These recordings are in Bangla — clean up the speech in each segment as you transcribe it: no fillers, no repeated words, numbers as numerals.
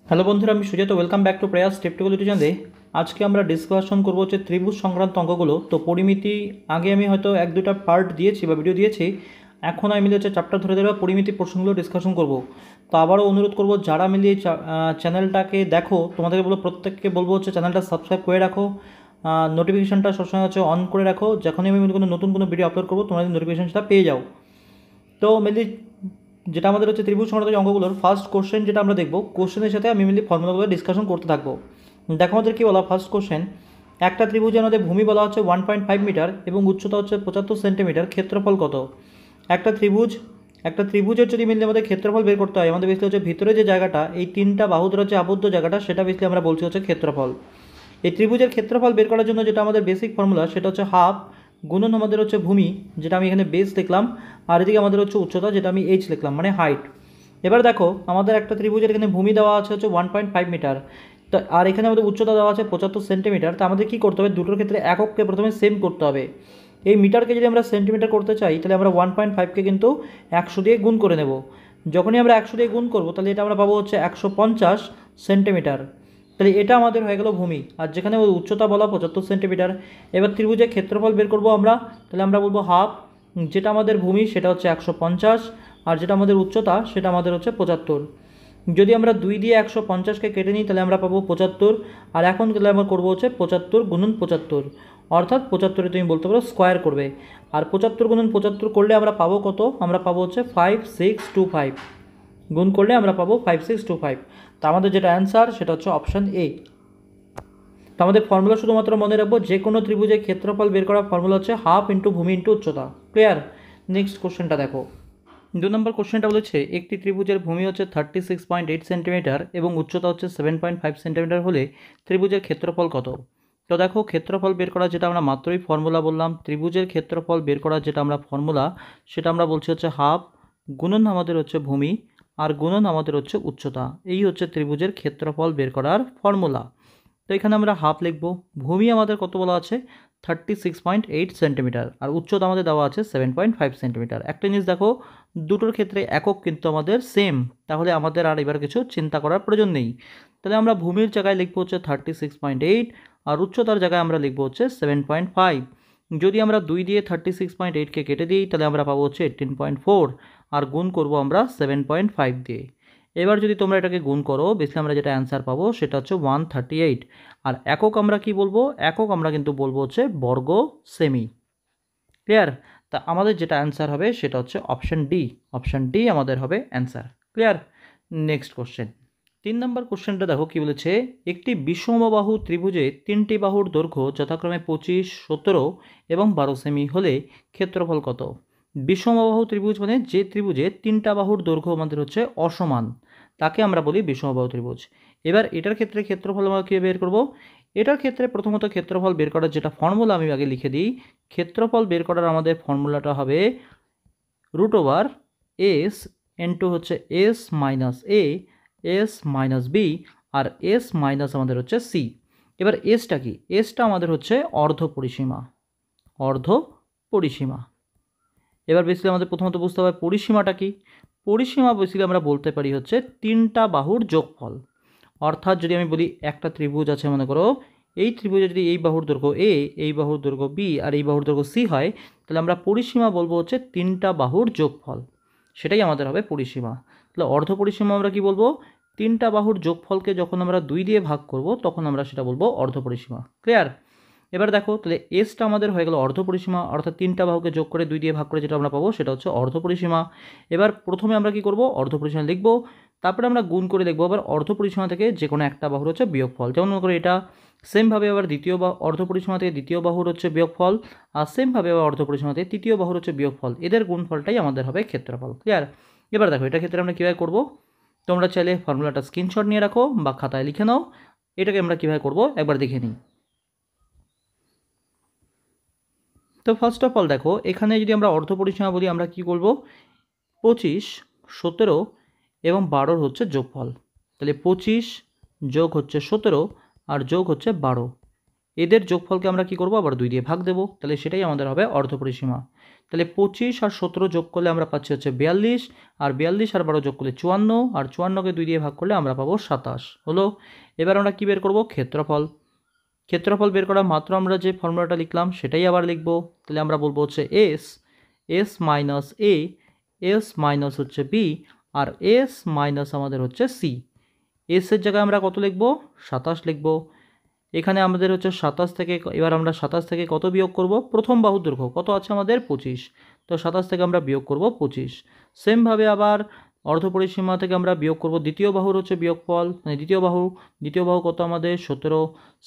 হ্যালো বন্ধুরা, আমি Sujat. Welcome back to prayer step to চ্যানেলে। আজকে আমরা ডিসকাশন করবো হচ্ছে ত্রিভুজ সংক্রান্ত অঙ্কগুলো। তো পরিমিতি আগে আমি হয়তো এক দুটা পার্ট দিয়েছি বা ভিডিও দিয়েছি, এখন আমি মিলে হচ্ছে চ্যাপ্টার ধরে ধরে পরিমিতি প্রশ্নগুলো ডিসকাশন করব। তো আবারও অনুরোধ করব, যারা মিলিয়ে চ্যানেলটাকে দেখো তোমাদেরকে বলবো, প্রত্যেককে বলবো হচ্ছে চ্যানেলটা সাবস্ক্রাইব করে রাখো, নোটিফিকেশনটা সবসময় হচ্ছে অন করে রাখো। যখনই আমি কোনো নতুন কোনো ভিডিও আপলোড করবো তোমরা নোটিফিকেশনটা পেয়ে যাও। তো মেনলি যেটা আমাদের হচ্ছে ত্রিভুজ সংক্রান্ত অঙ্কগুলোর ফার্স্ট কোশ্চেন যেটা আমরা দেখব, কোশ্চেনের সাথে আমি মেনলি ফর্মুলাগুলো ডিসকাশন করতে থাকবো। দেখো আমাদের কী বলা, ফার্স্ট কোশ্চেন, একটা ত্রিভুজের আমাদের ভূমি বলা হচ্ছে 1.5 মিটার এবং উচ্চতা হচ্ছে 75 সেন্টিমিটার, ক্ষেত্রফল কত? একটা ত্রিভুজের যদি মেনলি আমাদের ক্ষেত্রফল বের করতে হয়, আমাদের বেশি হচ্ছে ভিতরে যে জায়গাটা, এই তিনটা বাহু ধরে হচ্ছে আবদ্ধ জায়গাটা, সেটা বেশি আমরা বলছি হচ্ছে ক্ষেত্রফল। এই ত্রিভুজের ক্ষেত্রফল বের করার জন্য যেটা আমাদের বেসিক ফর্মুলা, সেটা হচ্ছে হাফ গুণন আমাদের হচ্ছে ভূমি, যেটা আমি এখানে বেস লিখলাম, আর এদিকে আমাদের হচ্ছে উচ্চতা, যেটা আমি এইচ লিখলাম, মানে হাইট। এবার দেখো আমাদের একটা ত্রিভুজের এখানে ভূমি দেওয়া আছে হচ্ছে 1.5 মিটার, তো আর এখানে আমাদের উচ্চতা দেওয়া আছে 75 সেন্টিমিটার। তো আমাদের কী করতে হবে, দুটোর ক্ষেত্রে একককে প্রথমে সেম করতে হবে। এই মিটারকে যদি আমরা সেন্টিমিটার করতে চাই, তাহলে আমরা 1.5কে কিন্তু 100 দিয়ে গুণ করে নেব। যখনই আমরা 100 দিয়ে গুণ করবো, তাহলে এটা আমরা পাবো হচ্ছে 150 সেন্টিমিটার। তাহলে এটা আমাদের হয়ে গেল ভূমি, আর যেখানে উচ্চতা বলা 75 সেন্টিমিটার। এবার ত্রিভুজের ক্ষেত্রফল বের করব আমরা, তাহলে আমরা বলবো হাফ, যেটা আমাদের ভূমি সেটা হচ্ছে 150, আর যেটা আমাদের উচ্চতা সেটা আমাদের হচ্ছে 75। যদি আমরা 2 দিয়ে 150কে কেটে নিই, তাহলে আমরা পাবো 75। আর এখন তাহলে আমরা করবো হচ্ছে 75 গুণন 75, অর্থাৎ 75-এ তুমি বলতে পারো স্কোয়ার করবে। আর 75 গুণন 75 করলে আমরা পাবো কত? আমরা পাবো হচ্ছে 5625, গুণ করলে আমরা পাবো 5625। তো আমাদের যেটা অ্যান্সার সেটা হচ্ছে অপশান এ। তো আমাদের ফর্মুলা শুধুমাত্র মনে রাখবো, যে কোনো ত্রিভুজের ক্ষেত্রফল বের করার ফর্মুলা হচ্ছে হাফ ইন্টু ভূমি ইন্টু উচ্চতা। ক্লিয়ার? নেক্সট কোশ্চেনটা দেখো। 2 নম্বর কোশ্চেনটা বলেছে, একটি ত্রিভুজের ভূমি হচ্ছে 36.8 সেন্টিমিটার এবং উচ্চতা হচ্ছে 7.5 সেন্টিমিটার হলে ত্রিভুজের ক্ষেত্রফল কত? তো দেখো, ক্ষেত্রফল বের করা যেটা আমরা মাত্রই ফর্মুলা বললাম, ত্রিভুজের ক্ষেত্রফল বের করা যেটা আমরা ফর্মুলা, সেটা আমরা বলছি হচ্ছে হাফ গুণন আমাদের হচ্ছে ভূমি আর গুণন আমাদের হচ্ছে উচ্চতা। এই হচ্ছে ত্রিভুজের ক্ষেত্রফল বের করার ফর্মুলা। তো এখানে আমরা হাফ লিখব। ভূমি আমাদের কত বলা আছে? 36.8 সেন্টিমিটার, আর উচ্চতা আমাদের দেওয়া আছে 7.5 সেন্টিমিটার। একটা জিনিস দেখো, দুটোর ক্ষেত্রে একক কিন্তু আমাদের সেম, তাহলে আমাদের আর এবার কিছু চিন্তা করার প্রয়োজন নেই। তাহলে আমরা ভূমির জায়গায় লিখবো হচ্ছে 36.8, আর উচ্চতার জায়গায় আমরা লিখবো হচ্ছে 7.5। যদি আমরা 2 দিয়ে 36.8কে কেটে দিই, তাহলে আমরা পাবো হচ্ছে 18.4, আর গুণ করব আমরা 7.5 দিয়ে। এবার যদি তোমরা এটাকে গুণ করো, বেশি আমরা যেটা অ্যান্সার পাবো সেটা হচ্ছে 138। আর একক আমরা কি বলবো? একক আমরা কিন্তু বলবো হচ্ছে বর্গ সেমি। ক্লিয়ার? তা আমাদের যেটা অ্যান্সার হবে সেটা হচ্ছে অপশান ডি। অপশান ডি আমাদের হবে অ্যান্সার। ক্লিয়ার? Next question. 3 নম্বর কোশ্চেনটা দেখো কি বলেছে, একটি বিষমবাহু ত্রিভুজে 3টি বাহুর দৈর্ঘ্য যথাক্রমে 25, 17 এবং 12 সেমি হলে ক্ষেত্রফল কত? বিষমবাহু ত্রিভুজ মানে যে ত্রিভুজে 3টা বাহুর দৈর্ঘ্য আমাদের হচ্ছে অসমান, তাকে আমরা বলি বিষমবাহু ত্রিভুজ। এবার এটার ক্ষেত্রে ক্ষেত্রফল আমরা কীভাবে বের করব? এটার ক্ষেত্রে প্রথমত ক্ষেত্রফল বের করার যেটা ফর্মুলা আমি আগে লিখে দিই। ক্ষেত্রফল বের করার আমাদের ফর্মুলাটা হবে √/s ইন্টু হচ্ছে এস মাইনাস এ, এস মাইনাস বি, আর এস মাইনাস আমাদের হচ্ছে সি। এবার এসটা কি? এসটা আমাদের হচ্ছে অর্ধ পরিসীমা। অর্ধ পরিসীমা। এবার বেসিক্যালি আমাদের প্রথমত বুঝতে হবে পরিসীমাটা কি। পরিসীমা বেসিক্যালি আমরা বলতে পারি হচ্ছে 3টা বাহুর যোগফল। অর্থাৎ যদি আমি বলি একটা ত্রিভুজ আছে, মনে করো এই ত্রিভুজে যদি এই বাহুর দৈর্ঘ্য এ, এই বাহুর দৈর্ঘ্য বি, আর এই বাহুর দৈর্ঘ্য সি হয়, তাহলে আমরা পরিসীমা বলবো হচ্ছে 3টা বাহুর যোগফল। সেটাই আমাদের হবে পরিসীমা। তাহলে অর্ধ পরিসীমা আমরা কি বলবো? 3টা বাহুর যোগফলকে যখন আমরা 2 দিয়ে ভাগ করব, তখন আমরা সেটা বলবো অর্ধ পরিসীমা। ক্লিয়ার? এবার দেখো, তাহলে এসটা আমাদের হয়ে গেল অর্ধ পরিসীমা, অর্থাৎ 3টা বাহুকে যোগ করে 2 দিয়ে ভাগ করে যেটা আমরা পাবো সেটা হচ্ছে অর্ধ পরিসীমা। এবার প্রথমে আমরা কি করব? অর্ধ পরিসীমা লিখব, তারপরে আমরা গুণ করে দেখবো আবার অর্ধ পরিসীমা থেকে যে কোনো একটা বাহুর হচ্ছে বিয়োগফল। যেমন মনে করো এটা, সেমভাবে আবার দ্বিতীয় অর্ধ পরিসীমা থেকে দ্বিতীয় বাহুর হচ্ছে বিয়োগফল, আর সেমভাবে আবার অর্ধ পরিসীমা থেকে তৃতীয় বাহুর হচ্ছে বিয়োগফল। এদের গুণফলটাই আমাদের হবে ক্ষেত্রফল। ক্লিয়ার? এবার দেখো এটার ক্ষেত্রে আমরা কীভাবে করবো, তোমরা চাইলে ফর্মুলাটা স্ক্রিনশট নিয়ে রাখো বা খাতায় লিখে নাও। এটাকে আমরা কীভাবে করবো একবার দেখে নিই। তো ফার্স্ট অফ অল দেখো, এখানে যদি আমরা অর্ধ পরিসীমা বলি, আমরা কি করব? 25, 17 এবং 12 হচ্ছে যোগফল। তাহলে 25 যোগ হচ্ছে 17 আর যোগ হচ্ছে 12, এদের যোগফলকে আমরা কি করব? আবার 2 দিয়ে ভাগ দেব, তাহলে সেটাই আমাদের হবে অর্ধ পরিসীমা। তাহলে 25 আর 17 যোগ করলে আমরা পাচ্ছি হচ্ছে 42, আর 42 আর 12 যোগ করলে 54, আর 54কে 2 দিয়ে ভাগ করলে আমরা পাবো 27 হলো। এবার আমরা কি বের করব? ক্ষেত্রফল। ক্ষেত্রফল বের করার মাত্র আমরা যে ফর্মুলাটা লিখলাম সেটাই আবার লিখব। তাহলে আমরা বলবো হচ্ছে এস মাইনাস এ, এস মাইনাস হচ্ছে বি, আর এস মাইনাস আমাদের হচ্ছে সি। এসের জায়গায় আমরা কত লিখব? 27 লিখব। এখানে আমাদের হচ্ছে 27 থেকে, এবার আমরা 27 থেকে কত বিয়োগ করব? প্রথম বাহুর দৈর্ঘ্য কত আছে আমাদের? 25। তো 27 থেকে আমরা বিয়োগ করব 25। সেমভাবে আবার অর্ধপরিসীমা থেকে আমরা বিয়োগ করব দ্বিতীয় বাহুর হচ্ছে বিয়োগফল, মানে দ্বিতীয় বাহু কত আমাদের? 17।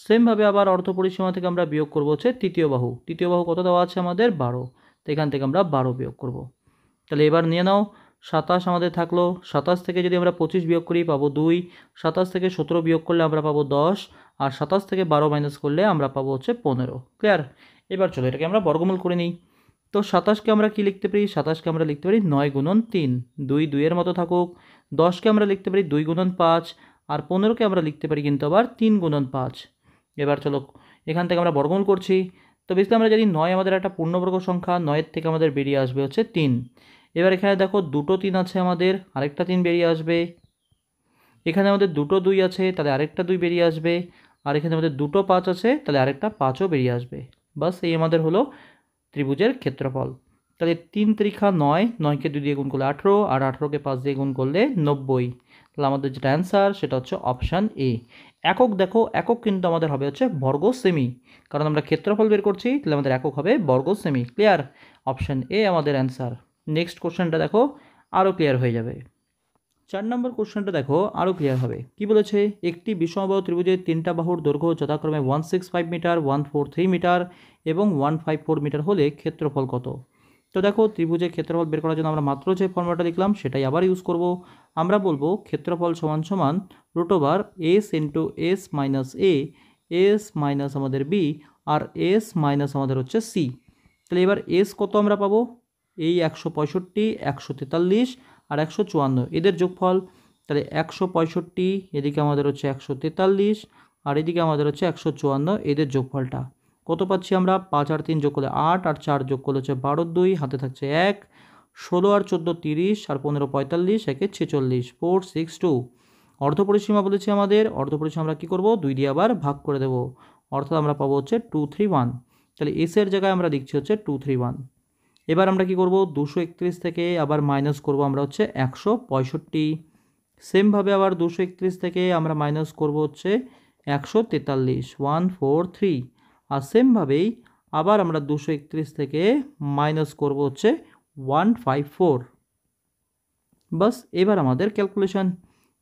সেমভাবে আবার অর্ধপরিসীমা থেকে আমরা বিয়োগ করব হচ্ছে তৃতীয় বাহু কত দেওয়া আছে আমাদের? 12। তো এখান থেকে আমরা 12 বিয়োগ করব। তাহলে এবার নিয়ে নাও, 27 আমাদের থাকলো। 27 থেকে যদি আমরা 25 বিয়োগ করি পাবো 2, 27 থেকে 17 বিয়োগ করলে আমরা পাবো 10, আর 27 থেকে 12 মাইনাস করলে আমরা পাবো হচ্ছে 15। ক্লিয়ার? এবার চলো এটাকে আমরা বর্গমূল করে নিই। তো 27কে আমরা কি লিখতে পারি? 27কে আমরা লিখতে পারি 9 গুণন 3, 2 2-এর মতো থাকুক। 10কে আমরা লিখতে পারি 2 গুণন 5, আর 15কে আমরা লিখতে পারি কিন্তু আবার 3 গুণন 5। এবার চলো এখান থেকে আমরা বর্গমূল করছি। তো বেসিক্যালি আমরা জানি 9 আমাদের একটা পূর্ণবর্গ সংখ্যা, 9-এর থেকে আমাদের বেরিয়ে আসবে হচ্ছে 3। এবার এখানে দেখো দুটো 3 আছে আমাদের, আরেকটা 3 বেরিয়ে আসবে। এখানে আমাদের দুটো 2 আছে, তাহলে আরেকটা 2 বেরিয়ে আসবে। আর এখানে আমাদের দুটো 5 আছে, তাহলে আরেকটা 5ও বেরিয়ে আসবে। বাস এই আমাদের হলো ত্রিভুজের ক্ষেত্রফল। তাহলে 3 3 9, 9কে 2 দিয়ে গুণ করলে 18, আর 18কে 5 দিয়ে গুণ করলে 90। তাহলে আমাদের যেটা অ্যান্সার সেটা হচ্ছে অপশান এ। একক দেখো, একক কিন্তু আমাদের হবে হচ্ছে বর্গ সেমি, কারণ আমরা ক্ষেত্রফল বের করছি, তাহলে আমাদের একক হবে বর্গ সেমি। ক্লিয়ার? অপশান এ আমাদের অ্যান্সার। নেক্সট কোশ্চেনটা দেখো, আরও ক্লিয়ার হয়ে যাবে। 4 নম্বর কোশ্চেনটা দেখো, আরও ক্লিয়ার হবে। কি বলেছে? একটি বিষমবাহু ত্রিভুজের 3টা বাহুর দৈর্ঘ্য যথাক্রমে 165 মিটার, 143 মিটার এবং 154 মিটার হলে ক্ষেত্রফল কত? তো দেখো, ত্রিভুজের ক্ষেত্রফল বের করার জন্য আমরা মাত্র যে ফর্মুলাটা লিখলাম সেটাই আবার ইউজ করব। আমরা বলবো ক্ষেত্রফল সমান সমান √ এস ইন্টু এস মাইনাস এ, এস মাইনাস আমাদের বি, আর এস মাইনাস আমাদের হচ্ছে সি। তাহলে এবার এস কত আমরা পাবো? এই 165, 143 আর 154 এদের যোগফল। তাহলে 165, এদিকে আমাদের হচ্ছে 143, আর এদিকে আমাদের হচ্ছে 154 এদের যোগফলটা কত পাচ্ছি আমরা? 5 আর 3 যোগ করলে 8, আর 4 যোগ করলে হচ্ছে 12, 2 হাতে থাকছে 1, 16 আর 14 30, আর 15 45, 1 46, 4 6 2। অর্ধপরিসীমা বলেছে আমাদের, অর্ধপরিসীমা আমরা কী করবো? 2 দিয়ে আবার ভাগ করে দেবো, অর্থাৎ আমরা পাবো হচ্ছে 231। তাহলে এসের জায়গায় আমরা লিখছি হচ্ছে 231। এবার আমরা কি করব? 231 থেকে আবার মাইনাস করব আমরা হচ্ছে 165। সেমভাবে আবার 231 থেকে আমরা মাইনাস করব হচ্ছে 143, 143। আর সেমভাবেই আবার আমরা 231 থেকে মাইনাস করব হচ্ছে 154। বাস এবার আমাদের ক্যালকুলেশন।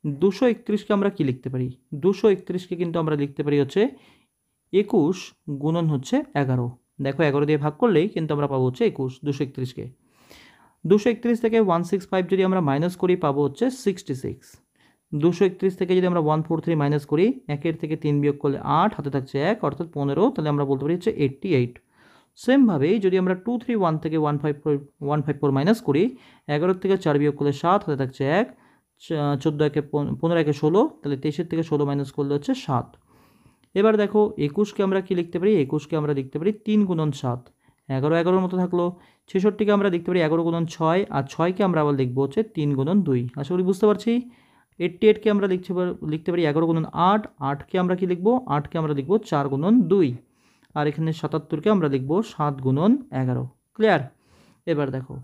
231কে আমরা কি লিখতে পারি? 231কে কিন্তু আমরা লিখতে পারি হচ্ছে 21 গুণন হচ্ছে 11। দেখো 11 দিয়ে ভাগ করলেই কিন্তু আমরা পাবো হচ্ছে 21। 231কে 231 থেকে 165 যদি আমরা মাইনাস করি পাবো হচ্ছে 66। 231 থেকে যদি আমরা 143 মাইনাস করি, 1 থেকে 3 বিয়োগ করলে 8, হাতে থাকছে 1 অর্থাৎ 15, তাহলে আমরা বলতে পারি হচ্ছে 88। সেমভাবেই যদি আমরা 231 থেকে 154 মাইনাস করি, 11 থেকে 4 বিয়োগ করলে 7, হাতে থাকছে 1, 14 একে 15 একে 16, তাহলে 23 থেকে 16 মাইনাস করলে হচ্ছে 7। এবার দেখো 21কে আমরা কি লিখতে পারি? 21কে আমরা লিখতে পারি 3 গুণন 7, 11 11-র মতো থাকলো। 66কে আমরা লিখতে পারি 11 গুণন 6, আর 6কে আমরা আবার লিখবো হচ্ছে 3 গুণন 2। আশা করি বুঝতে পারছি। 88কে আমরা লিখতে পারি 11 গুণন 8, 8কে আমরা কি লিখবো? 8কে আমরা লিখবো 4 গুণন 2, আর এখানে 77কে আমরা লিখবো 7 গুণন 11। ক্লিয়ার? এবার দেখো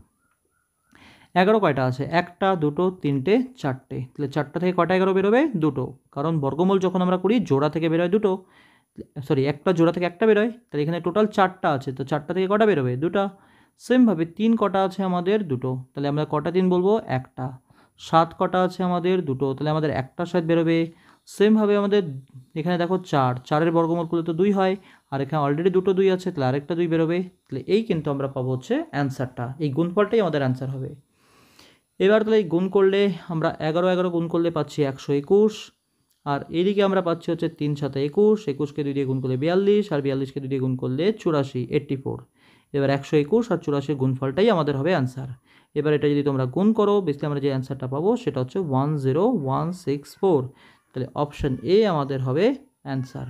11 কয়টা আছে? 1টা 2টো 3টে 4টে, তাহলে 4টা থেকে কয়টা 11 বেরোবে? 2টো, কারণ বর্গমূল যখন আমরা করি জোড়া থেকে বেরোয় 2টো, সরি একটা জোড়া থেকে একটা বেরোয়, তাহলে এখানে টোটাল 4টা আছে, তো 4টা থেকে কটা বেরোবে? 2টা। সেমভাবে 3 কটা আছে আমাদের? 2টো, তাহলে আমরা কটা 3 বলবো? একটা। 7 কটা আছে আমাদের? 2টো, তাহলে আমাদের একটার সাথে বেরোবে। সেমভাবে আমাদের এখানে দেখো 4-4-এর বর্গমূল করলে তো 2 হয়, আর এখানে অলরেডি দুটো 2 আছে, তাহলে আরেকটা 2 বেরোবে। তাহলে এই কিন্তু আমরা পাবো হচ্ছে অ্যান্সারটা, এই গুণফলটাই আমাদের অ্যান্সার হবে। এবার তাহলে গুণ করলে আমরা 11 গুণ করলে পাচ্ছি 121, আর এদিকে আমরা পাচ্ছি হচ্ছে 3 7 21, 21কে 2 দিয়ে গুণ করলে 42, আর 42কে 2 দিয়ে গুণ করলে 84, 84। এবার 121 আর 84 গুণফলটাই আমাদের হবে অ্যান্সার। এবার এটা যদি তোমরা গুণ করো, বেসিক্যালি আমরা যে অ্যান্সারটা পাবো সেটা হচ্ছে 10164। তাহলে অপশান এ আমাদের হবে অ্যান্সার।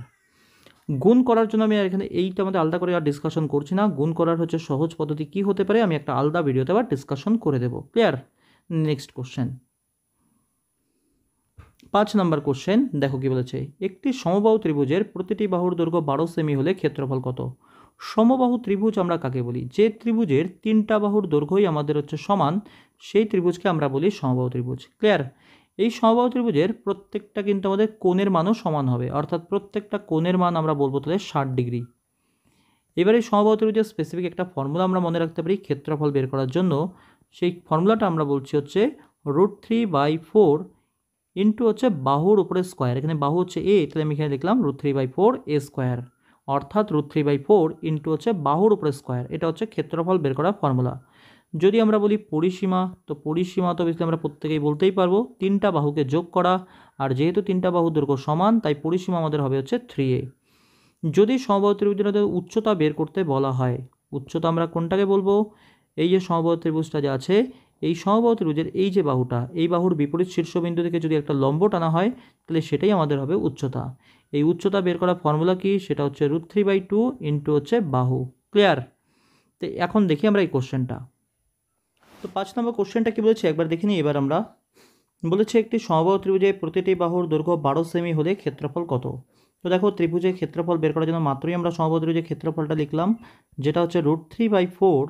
গুণ করার জন্য আমি এখানে এইটা আমাদের আলাদা করে আর ডিসকাশন করছি না। গুণ করার হচ্ছে সহজ পদ্ধতি কী হতে পারে আমি একটা আলাদা ভিডিওতে আবার ডিসকাশন করে দেবো। ক্লিয়ার? নেক্সট কোশ্চেন, 5 নম্বর কোশ্চেন দেখো কি বলেছে, একটি সমবাহু ত্রিভুজের প্রতিটি বাহুর দৈর্ঘ্য 12 সেমি হলে ক্ষেত্রফল কত? সমবাহু ত্রিভুজ আমরা কাকে বলি? যে ত্রিভুজের 3টা বাহুর দৈর্ঘ্যই আমাদের হচ্ছে সমান, সেই ত্রিভুজকে আমরা বলি সমবাহু ত্রিভুজ। ক্লিয়ার? এই সমবাহু ত্রিভুজের প্রত্যেকটা কিন্তু আমাদের কোণের মানও সমান হবে, অর্থাৎ প্রত্যেকটা কোণের মান আমরা বলবো তাহলে 60 ডিগ্রি। এবার এই সমবাহু ত্রিভুজের স্পেসিফিক একটা ফর্মুলা আমরা মনে রাখতে পারি ক্ষেত্রফল বের করার জন্য। সেই ফর্মুলাটা আমরা বলছি হচ্ছে √3/4 ইন্টু হচ্ছে বাহুর উপরে স্কোয়ার। এখানে বাহু হচ্ছে এ, তাহলে আমি এখানে লিখলাম √3/4 এ স্কোয়ার, অর্থাৎ √3/4 ইন্টু হচ্ছে বাহুর উপরে স্কোয়ার। এটা হচ্ছে ক্ষেত্রফল বের করার ফর্মুলা। যদি আমরা বলি পরিসীমা, তো পরিসীমা তো বেশি আমরা প্রত্যেকেই বলতেই পারবো 3টা বাহুকে যোগ করা, আর যেহেতু 3টা বাহুর দৈর্ঘ্য সমান তাই পরিসীমা আমাদের হবে হচ্ছে 3a। যদি সমবাহু ত্রিভুজের উচ্চতা বের করতে বলা হয়, উচ্চতা আমরা কোনটাকে বলবো? এই যে সমবাহু ত্রিভুজটা যে আছে, এই সমবাহু ত্রিভুজের এই যে বাহুটা, এই বাহুর বিপরীত শীর্ষবিন্দু থেকে যদি একটা লম্ব টানা হয় তাহলে সেটাই আমাদের হবে উচ্চতা। এই উচ্চতা বের করার ফর্মুলা কি? সেটা হচ্ছে √3/2 ইন্টু হচ্ছে বাহু। ক্লিয়ার? তো এখন দেখি আমরা এই কোশ্চেনটা। তো 5 নম্বর কোশ্চেনটা কি বলেছে একবার দেখে নিই এবার আমরা। বলেছে একটি সমবাহু ত্রিভুজে প্রতিটি বাহুর দৈর্ঘ্য 12 সেমি হলে ক্ষেত্রফল কত? তো দেখো ত্রিভুজের ক্ষেত্রফল বের করার জন্য মাত্রই আমরা সমবাহু ত্রিভুজের ক্ষেত্রফলটা লিখলাম, যেটা হচ্ছে √3/4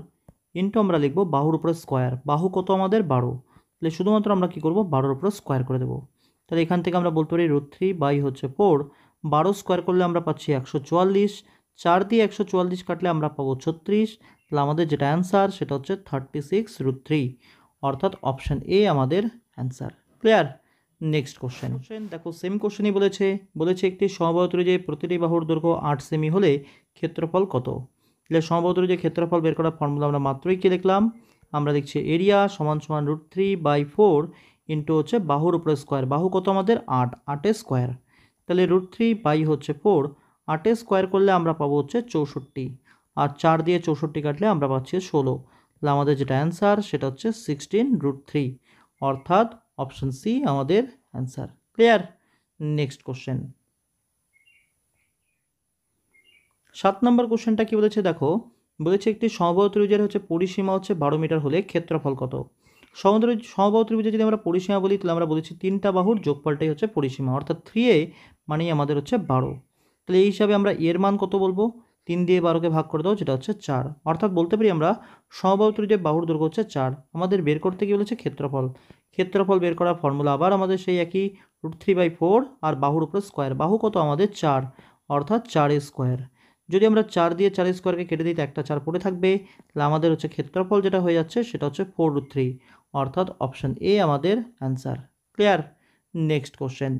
ইন্টু আমরা লিখবো বাহুর উপরে স্কোয়ার। বাহু কত আমাদের? 12, তাহলে শুধুমাত্র আমরা কী করবো 12-এর উপরে স্কোয়ার করে দেবো। তাহলে এখান থেকে আমরা বলতে পারি √3/4, 12 স্কোয়ার করলে আমরা পাচ্ছি 144, 4 দিয়ে 144 কাটলে আমরা পাবো 36, তাহলে আমাদের যেটা অ্যান্সার সেটা হচ্ছে 36√3, অর্থাৎ অপশান এ আমাদের অ্যান্সার। ক্লিয়ার? নেক্সট কোশ্চেন দেখো, সেম কোশ্চেনই বলেছে একটি সমবাহু ত্রিভুজে প্রতিটি বাহুর দৈর্ঘ্য 8 সেমি হলে ক্ষেত্রফল কত? তাহলে সমবাহু ত্রিভুজের ক্ষেত্রফল বের করার ফর্মুলা আমরা মাত্রই কি লিখলাম? আমরা দেখছি এরিয়া সমান সমান √3/4 ইন্টু হচ্ছে বাহুর উপরে স্কোয়ার। বাহু কত আমাদের? 8, 8 স্কোয়ার। তাহলে √3/4 8 স্কোয়ার করলে আমরা পাবো হচ্ছে 64, আর 4 দিয়ে 64 কাটলে আমরা পাচ্ছি 16, তাহলে আমাদের যেটা অ্যান্সার সেটা হচ্ছে 16√3, অর্থাৎ অপশন সি আমাদের অ্যান্সার। ক্লিয়ার? নেক্সট কোশ্চেন, 7 নম্বর কোশ্চেনটা কি বলেছে দেখো, বলেছে একটি সমবাহু ত্রিভুজের হচ্ছে পরিসীমা হচ্ছে 12 মিটার হলে ক্ষেত্রফল কত? সমবাহু ত্রিভুজে যদি আমরা পরিসীমা বলি তাহলে আমরা বলেছি 3টা বাহুর যোগফলটাই হচ্ছে পরিসীমা, অর্থাৎ 3a মানেই আমাদের হচ্ছে 12। তাহলে এই হিসাবে আমরা এর মান কত বলবো? 3 দিয়ে 12কে ভাগ করে দাও, যেটা হচ্ছে 4, অর্থাৎ বলতে পারি আমরা সমবাহু ত্রিভুজের বাহুর দৈর্ঘ্য হচ্ছে 4। আমাদের বের করতে কি বলেছে? ক্ষেত্রফল। ক্ষেত্রফল বের করার ফর্মুলা আবার আমাদের সেই একই, √3/4 আর বাহুর উপরে স্কোয়ার। বাহু কত আমাদের? 4, অর্থাৎ 4 স্কোয়ার। যদি আমরা 4 দিয়ে 4 স্কোয়ারকে কেটে দিই তো একটা 4 পড়ে থাকবে, তাহলে আমাদের হচ্ছে ক্ষেত্রফল যেটা হয়ে যাচ্ছে সেটা হচ্ছে 4√3, অর্থাৎ অপশান এ আমাদের অ্যান্সার। ক্লিয়ার? নেক্সট কোশ্চেন,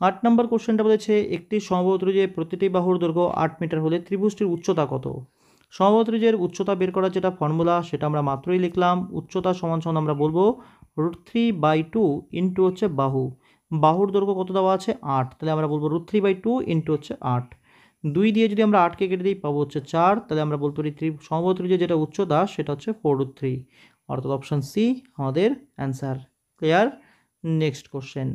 8 নম্বর কোশ্চেনটা বলেছে একটি সমবাহু ত্রিভুজে প্রতিটি বাহুর দৈর্ঘ্য 8 মিটার হলে ত্রিভুজটির উচ্চতা কত? সমবাহু ত্রিভুজের উচ্চতা বের করার যেটা ফর্মুলা সেটা আমরা মাত্রই লিখলাম, উচ্চতা সমান সমান আমরা বলবো √3/2 ইন্টু হচ্ছে বাহু। বাহুর দৈর্ঘ্য কত দেওয়া আছে? 8, তাহলে আমরা বলবো √3/2 ইন্টু হচ্ছে 8। 2 দিয়ে যদি আমরা 8কে কেটে দিই পাবো হচ্ছে 4, তাহলে আমরা বলতে পারি সমবাহু ত্রিভুজের যেটা উচ্চতা সেটা হচ্ছে 4√3, অর্থাৎ অপশান সি আমাদের অ্যান্সার। ক্লিয়ার? নেক্সট কোশ্চেন,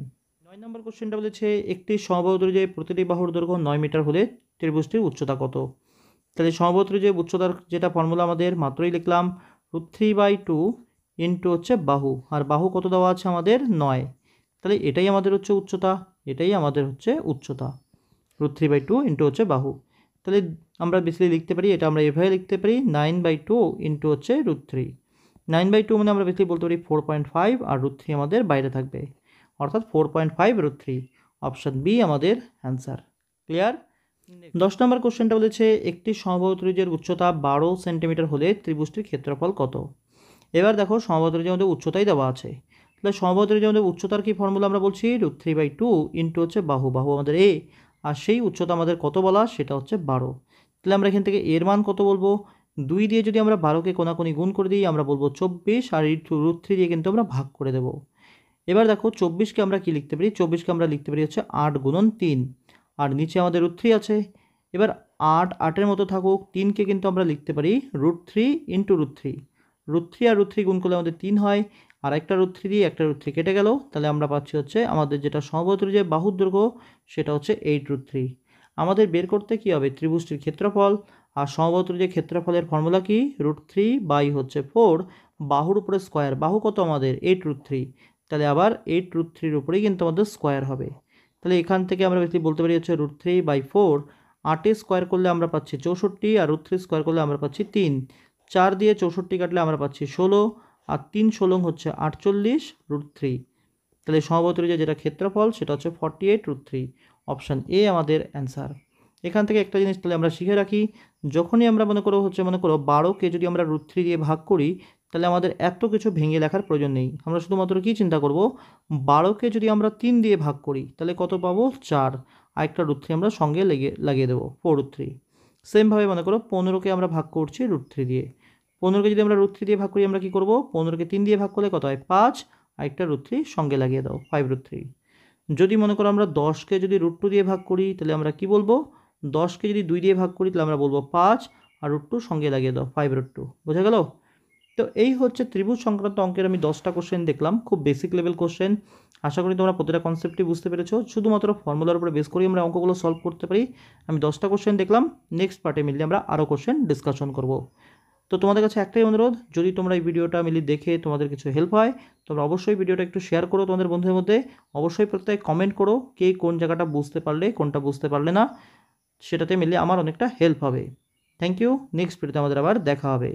9 নম্বর কোশ্চেনটা বলেছে একটি সমবাহু ত্রিভুজে প্রতিটি বাহুর দৈর্ঘ্য 9 মিটার হলে ত্রিভুজটির উচ্চতা কত? তাহলে সমবাহু ত্রিভুজের উচ্চতার যেটা ফর্মুলা আমাদের মাত্রই লিখলাম, √3/2 ইন্টু হচ্ছে বাহু, আর বাহু কত দেওয়া আছে আমাদের? 9, তাহলে এটাই আমাদের হচ্ছে উচ্চতা, এটাই আমাদের হচ্ছে উচ্চতা, √3/2 ইন্টু হচ্ছে বাহু। তাহলে আমরা বেসিক্যালি লিখতে পারি, এটা আমরা এভাবে লিখতে পারি 9/2 ইন্টু হচ্ছে √3। 9/2 মানে আমরা বেসিক্যালি বলতে পারি 4.5, আর √3 আমাদের বাইরে থাকবে, অর্থাৎ 4.5√3, অপশান বি আমাদের অ্যান্সার। ক্লিয়ার? 10 নম্বর কোশ্চেনটা বলেছে একটি সমবাহু ত্রিভুজের উচ্চতা 12 সেন্টিমিটার হলে ত্রিভুজটির ক্ষেত্রফল কত? এবার দেখো সমবাহু ত্রিভুজের মধ্যে উচ্চতাই দেওয়া আছে, তাহলে সমবাহু ত্রিভুজের মধ্যে উচ্চতার কি ফর্মুলা আমরা বলছি? √3/2 ইন্টু হচ্ছে বাহু। বাহু আমাদের এ, আর সেই উচ্চতা আমাদের কত বলা? সেটা হচ্ছে 12। তাহলে আমরা এখান থেকে এর মান কত বলবো? 2 দিয়ে যদি আমরা 12কে কোনাকুনি গুণ করে দিই আমরা বলবো 24, আর এই √3 দিয়ে কিন্তু আমরা ভাগ করে দেবো। এবার দেখো 24কে আমরা কি লিখতে পারি? 24কে আমরা লিখতে পারি হচ্ছে 8 গুণন 3, আর নিচে আমাদের √3 আছে। এবার 8 8-এর মতো থাকুক, 3কে কিন্তু আমরা লিখতে পারি √3 ইন্টু √3। √3 আর √3 গুণ করলে আমাদের 3 হয়, আর একটা √3 দিয়ে একটা √3 কেটে গেল, তাহলে আমরা পাচ্ছি হচ্ছে আমাদের যেটা সমবাহু ত্রিভুজের বাহুর দৈর্ঘ্য সেটা হচ্ছে 8√3। আমাদের বের করতে কী হবে, ত্রিভুজটির ক্ষেত্রফল, আর সমবাহু ত্রিভুজের ক্ষেত্রফলের ফর্মুলা কি, √3/4 বাহুর উপরে স্কোয়ার, বাহু কত আমাদের 8√3, তাহলে আবার 8√3 উপরেই কিন্তু আমাদের স্কোয়ার হবে। তাহলে এখান থেকে আমরা বেশি বলতে পারি হচ্ছে √3/4, 8 স্কোয়ার করলে আমরা পাচ্ছি 64, আর √3 স্কোয়ার করলে আমরা পাচ্ছি 3, 4 দিয়ে 64 কাটলে আমরা পাচ্ছি 16, আর 3 16 হচ্ছে 48 √3। তাহলে সমবাহু ত্রিভুজের যেটা ক্ষেত্রফল সেটা হচ্ছে 48√3, অপশান এ আমাদের অ্যান্সার। এখান থেকে একটা জিনিস তাহলে আমরা শিখে রাখি, যখনই আমরা মনে করো 12কে যদি আমরা √3 দিয়ে ভাগ করি, তাহলে আমাদের এত কিছু ভেঙে লেখার প্রয়োজন নেই। আমরা শুধুমাত্র কি চিন্তা করব, 12কে যদি আমরা 3 দিয়ে ভাগ করি তাহলে কত পাবো, 4, আর একটা √3 আমরা সঙ্গে লাগিয়ে দেবো, 4√3। সেমভাবে মনে করো 15কে আমরা ভাগ করছি √3 দিয়ে, 15কে যদি আমরা √3 দিয়ে ভাগ করি আমরা কি করব, 15কে 3 দিয়ে ভাগ করলে কত হয়, 5, আর একটা √3 সঙ্গে লাগিয়ে দাও, 5√3। যদি মনে করো আমরা 10কে যদি √2 দিয়ে ভাগ করি তাহলে আমরা কি বলবো, 10কে যদি 2 দিয়ে ভাগ করি তাহলে আমরা বলবো 5, আর √2 সঙ্গে লাগিয়ে দাও, 5√2। বোঝা গেল? তো এই হচ্ছে ত্রিভুজ সংক্রান্ত অঙ্কের আমি 10টা কোশ্চেন দেখলাম, খুব বেসিক লেভেল কোশ্চেন। আশা করি তোমরা প্রতিটা কনসেপ্টই বুঝতে পেরেছো। শুধুমাত্র ফর্মুলার উপরে বেস করেই আমরা অঙ্কগুলো সলভ করতে পারি। আমি 10টা কোশ্চেন দেখলাম, নেক্সট পার্টে মিললে আমরা আরও কোশ্চেন ডিসকাশন করব। তো তোমাদের কাছে একটাই অনুরোধ, যদি তোমরা এই ভিডিওটা মিলি দেখে তোমাদের কিছু হেল্প হয়, তোমরা অবশ্যই ভিডিওটা একটু শেয়ার করো তোমাদের বন্ধুদের মধ্যে। অবশ্যই প্রত্যেক কমেন্ট করো কে কোন জায়গাটা বুঝতে পারলে, কোনটা বুঝতে পারলে না, সেটাতে মিললে আমার অনেকটা হেল্প হবে। Thank you. নেক্সট ভিডিওতে আমাদের আবার দেখা হবে।